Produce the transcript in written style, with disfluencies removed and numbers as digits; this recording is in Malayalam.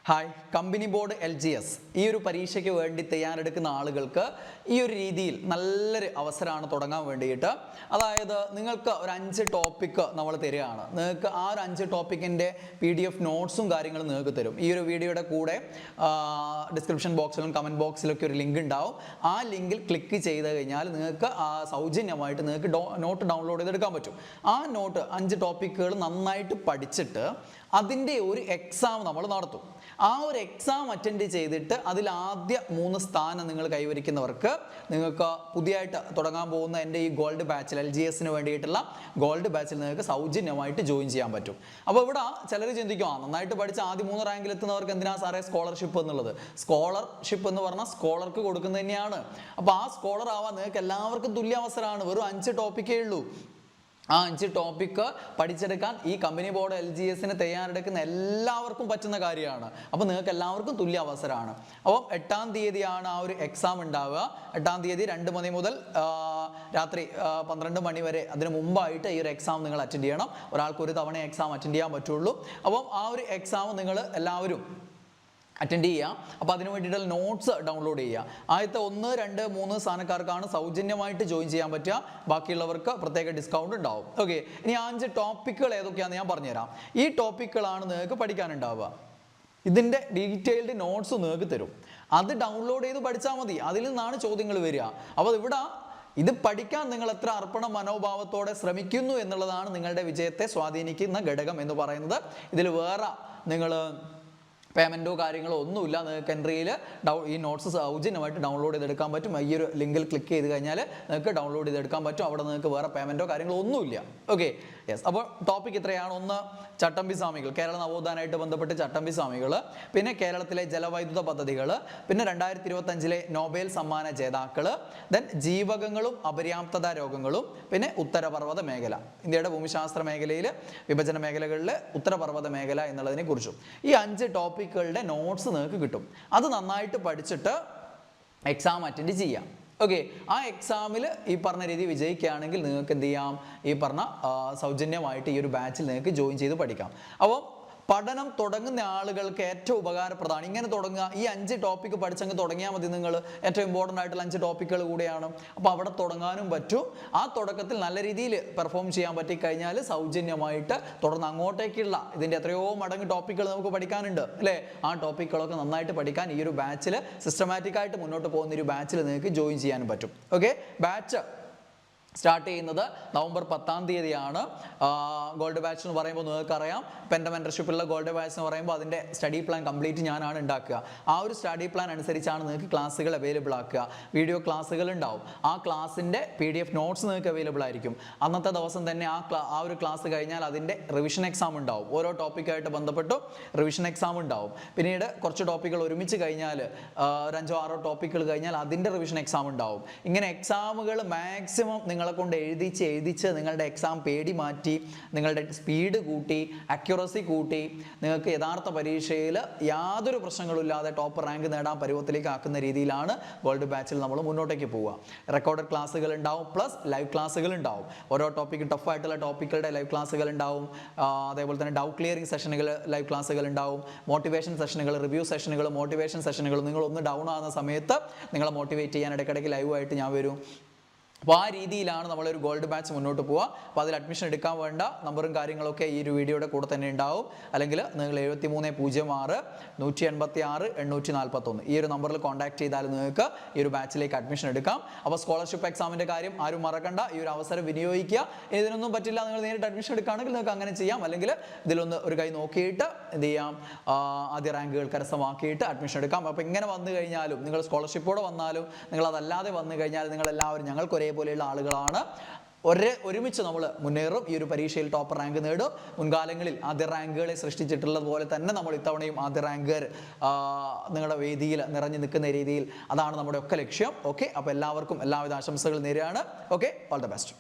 ഹായ്, കമ്പനി ബോർഡ് LGS ഈ ഒരു പരീക്ഷയ്ക്ക് വേണ്ടി തയ്യാറെടുക്കുന്ന ആളുകൾക്ക് ഈ ഒരു രീതിയിൽ നല്ലൊരു അവസരമാണ് തുടങ്ങാൻ വേണ്ടിയിട്ട്. അതായത് നിങ്ങൾക്ക് ഒരു 5 ടോപ്പിക്ക് നമ്മൾ തരികയാണ്. നിങ്ങൾക്ക് ആ ഒരു 5 ടോപ്പിക്കിൻ്റെ PDF നോട്ട്സും കാര്യങ്ങളും നിങ്ങൾക്ക് തരും. ഈ ഒരു വീഡിയോയുടെ കൂടെ ഡിസ്ക്രിപ്ഷൻ ബോക്സിലും കമൻറ്റ് ബോക്സിലൊക്കെ ഒരു ലിങ്ക് ഉണ്ടാവും. ആ ലിങ്കിൽ ക്ലിക്ക് ചെയ്ത് കഴിഞ്ഞാൽ നിങ്ങൾക്ക് സൗജന്യമായിട്ട് നിങ്ങൾക്ക് നോട്ട് ഡൗൺലോഡ് ചെയ്തെടുക്കാൻ പറ്റും. ആ നോട്ട് 5 ടോപ്പിക്കുകൾ നന്നായിട്ട് പഠിച്ചിട്ട് അതിൻ്റെ ഒരു എക്സാം നമ്മൾ നടത്തും. ആ ഒരു എക്സാം അറ്റൻഡ് ചെയ്തിട്ട് അതിൽ ആദ്യ 3 സ്ഥാനം നിങ്ങൾ കൈവരിക്കുന്നവർക്ക് നിങ്ങൾക്ക് പുതിയതായിട്ട് തുടങ്ങാൻ പോകുന്ന എൻ്റെ ഈ ഗോൾഡ് ബാച്ചിൽ LGSന് വേണ്ടിയിട്ടുള്ള ഗോൾഡ് ബാച്ചിൽ നിങ്ങൾക്ക് സൗജന്യമായിട്ട് ജോയിൻ ചെയ്യാൻ പറ്റും. അപ്പോൾ ഇവിടെ ചിലർ ചിന്തിക്കും, നന്നായിട്ട് പഠിച്ച് ആദ്യ 3 റാങ്കിൽ എത്തുന്നവർക്ക് എന്തിനാ സാറേ സ്കോളർഷിപ്പ് എന്നുള്ളത്? സ്കോളർഷിപ്പ് എന്ന് പറഞ്ഞാൽ സ്കോളർക്ക് കൊടുക്കുന്നത് തന്നെയാണ്. അപ്പോൾ ആ സ്കോളർ ആവാൻ നിങ്ങൾക്ക് എല്ലാവർക്കും തുല്യ അവസരമാണ്. വെറും 5 ടോപ്പിക്കേ ഉള്ളൂ. ആ 5 ടോപ്പിക്ക് പഠിച്ചെടുക്കാൻ ഈ കമ്പനി ബോർഡ് LGSന് തയ്യാറെടുക്കുന്ന എല്ലാവർക്കും പറ്റുന്ന കാര്യമാണ്. അപ്പോൾ നിങ്ങൾക്ക് എല്ലാവർക്കും തുല്യ അവസരമാണ്. അപ്പോൾ 8-ാം തീയതിയാണ് ആ ഒരു എക്സാം ഉണ്ടാവുക. 8-ാം തീയതി 2 മണി മുതൽ രാത്രി 12 മണി വരെ, അതിന് മുമ്പായിട്ട് ഈ ഒരു എക്സാം നിങ്ങൾ അറ്റൻഡ് ചെയ്യണം. ഒരാൾക്ക് ഒരു തവണ എക്സാം അറ്റൻഡ് ചെയ്യാൻ പറ്റുള്ളൂ. അപ്പം ആ ഒരു എക്സാം നിങ്ങൾ എല്ലാവരും അറ്റൻഡ് ചെയ്യുക. അപ്പോൾ അതിന് വേണ്ടിയിട്ടുള്ള നോട്ട്സ് ഡൗൺലോഡ് ചെയ്യുക. ആദ്യത്തെ 1, 2, 3 സ്ഥാനക്കാർക്കാണ് സൗജന്യമായിട്ട് ജോയിൻ ചെയ്യാൻ പറ്റുക. ബാക്കിയുള്ളവർക്ക് പ്രത്യേക ഡിസ്കൗണ്ട് ഉണ്ടാവും. ഓക്കെ, ഇനി 5 ടോപ്പിക്കുകൾ ഏതൊക്കെയാണെന്ന് ഞാൻ പറഞ്ഞുതരാം. ഈ ടോപ്പിക്കുകളാണ് നിങ്ങൾക്ക് പഠിക്കാനുണ്ടാവുക. ഇതിൻ്റെ ഡീറ്റെയിൽഡ് നോട്ട്സ് നിങ്ങൾക്ക് തരും. അത് ഡൗൺലോഡ് ചെയ്ത് പഠിച്ചാൽ മതി. അതിൽ നിന്നാണ് ചോദ്യങ്ങൾ വരിക. അപ്പോൾ ഇവിടെ ഇത് പഠിക്കാൻ നിങ്ങൾ എത്ര അർപ്പണ മനോഭാവത്തോടെ ശ്രമിക്കുന്നു എന്നുള്ളതാണ് നിങ്ങളുടെ വിജയത്തെ സ്വാധീനിക്കുന്ന ഘടകം എന്ന് പറയുന്നത്. ഇതിൽ വേറെ നിങ്ങൾ പേയ്മെൻറ്റോ കാര്യങ്ങളോ ഒന്നുമില്ല. നിങ്ങൾക്ക് എൻട്രിയിൽ ഈ നോട്ട്സ് സൗജന്യമായിട്ട് ഡൗൺലോഡ് ചെയ്തെടുക്കാൻ പറ്റും. ഈ ഒരു ലിങ്കിൽ ക്ലിക്ക് ചെയ്ത് കഴിഞ്ഞാൽ നിങ്ങൾക്ക് ഡൗൺലോഡ് ചെയ്തെടുക്കാൻ പറ്റും. അവിടെ നിങ്ങൾക്ക് വേറെ പേയ്മെൻറ്റോ കാര്യങ്ങളോ ഒന്നുമില്ല. Okay, yes. അപ്പോൾ ടോപ്പിക് ഇത്രയാണ്. 1, ചട്ടമ്പി സ്വാമികൾ, കേരള നവോത്ഥാനമായിട്ട് ബന്ധപ്പെട്ട് ചട്ടമ്പി സ്വാമികൾ. പിന്നെ കേരളത്തിലെ ജലവൈദ്യുത പദ്ധതികൾ. പിന്നെ 2025 നോബൽ സമ്മാന ജേതാക്കൾ. ദെൻ ജീവകങ്ങളും അപര്യാപ്തത രോഗങ്ങളും. പിന്നെ ഉത്തരപർവ്വത മേഖല, ഇന്ത്യയുടെ ഭൂമിശാസ്ത്ര മേഖലയിൽ വിഭജന മേഖലകളിൽ ഉത്തരപർവ്വത മേഖല എന്നുള്ളതിനെ കുറിച്ചും ഈ 5 ടോപ്പിക്കുകളുടെ നോട്ട്സ് നിങ്ങൾക്ക് കിട്ടും. അത് നന്നായിട്ട് പഠിച്ചിട്ട് എക്സാം അറ്റൻഡ് ചെയ്യാം. ഓക്കെ, ആ എക്സാമിൽ ഈ പറഞ്ഞ രീതി വിജയിക്കുകയാണെങ്കിൽ നിങ്ങൾക്ക് എന്ത് ചെയ്യാം? ഈ പറഞ്ഞ സൗജന്യമായിട്ട് ഈ ഒരു ബാച്ചിൽ നിങ്ങൾക്ക് ജോയിൻ ചെയ്ത് പഠിക്കാം. അപ്പോൾ പഠനം തുടങ്ങുന്ന ആളുകൾക്ക് ഏറ്റവും ഉപകാരപ്രദമാണ്. ഇങ്ങനെ തുടങ്ങുക, ഈ 5 ടോപ്പിക്ക് പഠിച്ചങ്ങ് തുടങ്ങിയാൽ മതി. നിങ്ങൾ ഏറ്റവും ഇമ്പോർട്ടൻ്റ് ആയിട്ടുള്ള 5 ടോപ്പിക്കുകൾ കൂടെയാണ്. അപ്പോൾ അവിടെ തുടങ്ങാനും പറ്റും. ആ തുടക്കത്തിൽ നല്ല രീതിയിൽ പെർഫോം ചെയ്യാൻ പറ്റിക്കഴിഞ്ഞാൽ സൗജന്യമായിട്ട് തുടർന്ന് അങ്ങോട്ടേക്കുള്ള ഇതിൻ്റെ എത്രയോ മടങ്ങ് ടോപ്പിക്കുകൾ നമുക്ക് പഠിക്കാനുണ്ട് അല്ലേ? ആ ടോപ്പിക്കുകളൊക്കെ നന്നായിട്ട് പഠിക്കാൻ ഈ ഒരു ബാച്ചിൽ സിസ്റ്റമാറ്റിക്കായിട്ട് മുന്നോട്ട് പോകുന്ന ഒരു ബാച്ചിൽ നിങ്ങൾക്ക് ജോയിൻ ചെയ്യാനും പറ്റും. ഓക്കെ, ബാച്ച് സ്റ്റാർട്ട് ചെയ്യുന്നത് നവംബർ 10-ാം തീയതിയാണ്. ഗോൾഡ് ബാച്ച് എന്ന് പറയുമ്പോൾ നിങ്ങൾക്കറിയാം, പെൻ്റെ മെൻറ്റർഷിപ്പുള്ള ഗോൾഡ് ബാച്ച് എന്ന് പറയുമ്പോൾ അതിൻ്റെ സ്റ്റഡി പ്ലാൻ കംപ്ലീറ്റ് ഞാനാണ് ഉണ്ടാക്കുക. ആ ഒരു സ്റ്റഡി പ്ലാൻ അനുസരിച്ചാണ് നിങ്ങൾക്ക് ക്ലാസ്സുകൾ അവൈലബിൾ ആക്കുക. വീഡിയോ ക്ലാസ്സുകൾ ഉണ്ടാവും. ആ ക്ലാസ്സിൻ്റെ PDF നോട്ട്സ് നിങ്ങൾക്ക് അവൈലബിൾ ആയിരിക്കും. അന്നത്തെ ദിവസം തന്നെ ആ ഒരു ക്ലാസ് കഴിഞ്ഞാൽ അതിൻ്റെ റിവിഷൻ എക്സാം ഉണ്ടാവും. ഓരോ ടോപ്പിക്കായിട്ട് ബന്ധപ്പെട്ട് റിവിഷൻ എക്സാം ഉണ്ടാവും. പിന്നീട് കുറച്ച് ടോപ്പിക്കുകൾ ഒരുമിച്ച് കഴിഞ്ഞാൽ ഒരു 5-6 ടോപ്പിക്കുകൾ കഴിഞ്ഞാൽ അതിൻ്റെ റിവിഷൻ എക്സാം ഉണ്ടാവും. ഇങ്ങനെ എക്സാമുകൾ മാക്സിമം നിങ്ങളെ കൊണ്ട് എഴുതിച്ച് നിങ്ങളുടെ എക്സാം പേടി മാറ്റി, നിങ്ങളുടെ സ്പീഡ് കൂട്ടി, അക്യുറസി കൂട്ടി, നിങ്ങൾക്ക് യഥാർത്ഥ പരീക്ഷയിൽ യാതൊരു പ്രശ്നങ്ങളില്ലാതെ ടോപ്പ് റാങ്ക് നേടാൻ പരുവത്തിലേക്ക് ആക്കുന്ന രീതിയിലാണ് ഗോൾഡ് ബാച്ചിൽ നമ്മൾ മുന്നോട്ടേക്ക് പോവുക. റെക്കോർഡഡ് ക്ലാസ്സുകൾ ഉണ്ടാവും, പ്ലസ് ലൈവ് ക്ലാസ്സുകൾ ഉണ്ടാവും. ഓരോ ടോപ്പിക്ക് ടഫായിട്ടുള്ള ടോപ്പിക്കുകളുടെ ലൈവ് ക്ലാസ്സുകൾ ഉണ്ടാവും. അതേപോലെ തന്നെ ഡൗട്ട് ക്ലിയറിംഗ് സെഷനുകൾ ലൈവ് ക്ലാസ്സുകൾ ഉണ്ടാവും. മോട്ടിവേഷൻ സെഷനുകൾ, റിവ്യൂ സെഷനുകൾ, മോട്ടിവേഷൻ സെഷനുകൾ. നിങ്ങളൊന്ന് ഡൗൺ ആകുന്ന സമയത്ത് നിങ്ങളെ മോട്ടിവേറ്റ് ചെയ്യാൻ ഇടയ്ക്കിടയ്ക്ക് ലൈവായിട്ട് ഞാൻ വരും. അപ്പോൾ ആ രീതിയിലാണ് നമ്മളൊരു ഗോൾഡ് ബാച്ച് മുന്നോട്ട് പോവുക. അപ്പോൾ അതിൽ അഡ്മിഷൻ എടുക്കാൻ വേണ്ട നമ്പറും കാര്യങ്ങളൊക്കെ ഈ ഒരു വീഡിയോയുടെ കൂടെ തന്നെ ഉണ്ടാവും. അല്ലെങ്കിൽ നിങ്ങൾ 7306 186 841 ഈ ഒരു നമ്പറിൽ കോൺടാക്ട് ചെയ്താൽ നിങ്ങൾക്ക് ഈ ഒരു ബാച്ചിലേക്ക് അഡ്മിഷൻ എടുക്കാം. അപ്പോൾ സ്കോളർഷിപ്പ് എക്സാമിൻ്റെ കാര്യം ആരും മറക്കണ്ട. ഈ ഒരു അവസരം വിനിയോഗിക്കുക. ഇതിനൊന്നും പറ്റില്ല, നിങ്ങൾ നേരിട്ട് അഡ്മിഷൻ എടുക്കുകയാണെങ്കിൽ നിങ്ങൾക്ക് അങ്ങനെ ചെയ്യാം. അല്ലെങ്കിൽ ഇതിലൊന്ന് ഒരു കൈ നോക്കിയിട്ട് എന്ത് ചെയ്യാം, ആദ്യ റാങ്കുകൾ കരസ്ഥമാക്കിയിട്ട് അഡ്മിഷൻ എടുക്കാം. അപ്പോൾ ഇങ്ങനെ വന്നു കഴിഞ്ഞാലും, നിങ്ങൾ സ്കോളർഷിപ്പോടെ വന്നാലും, നിങ്ങൾ അതല്ലാതെ വന്നു കഴിഞ്ഞാൽ നിങ്ങളെല്ലാവരും ഞങ്ങൾക്ക് ഒരേപോലെയുള്ള ആളുകളാണ്. ഒരുമിച്ച് നമ്മൾ മുന്നേറും. ഈ ഒരു പരീക്ഷയിൽ ടോപ്പ് റാങ്ക് നേടും. മുൻകാലങ്ങളിൽ ആദ്യ റാങ്കുകളെ സൃഷ്ടിച്ചിട്ടുള്ളത് പോലെ തന്നെ നമ്മൾ ഇത്തവണയും ആദ്യ റാങ്കുകാർ നിങ്ങളുടെ വേദിയിൽ നിറഞ്ഞു നിൽക്കുന്ന രീതിയിൽ, അതാണ് നമ്മുടെ ഒക്കെ ലക്ഷ്യം. ഓക്കെ, അപ്പോൾ എല്ലാവർക്കും എല്ലാവിധ ആശംസകൾ നേരുകയാണ്. Okay, all the best.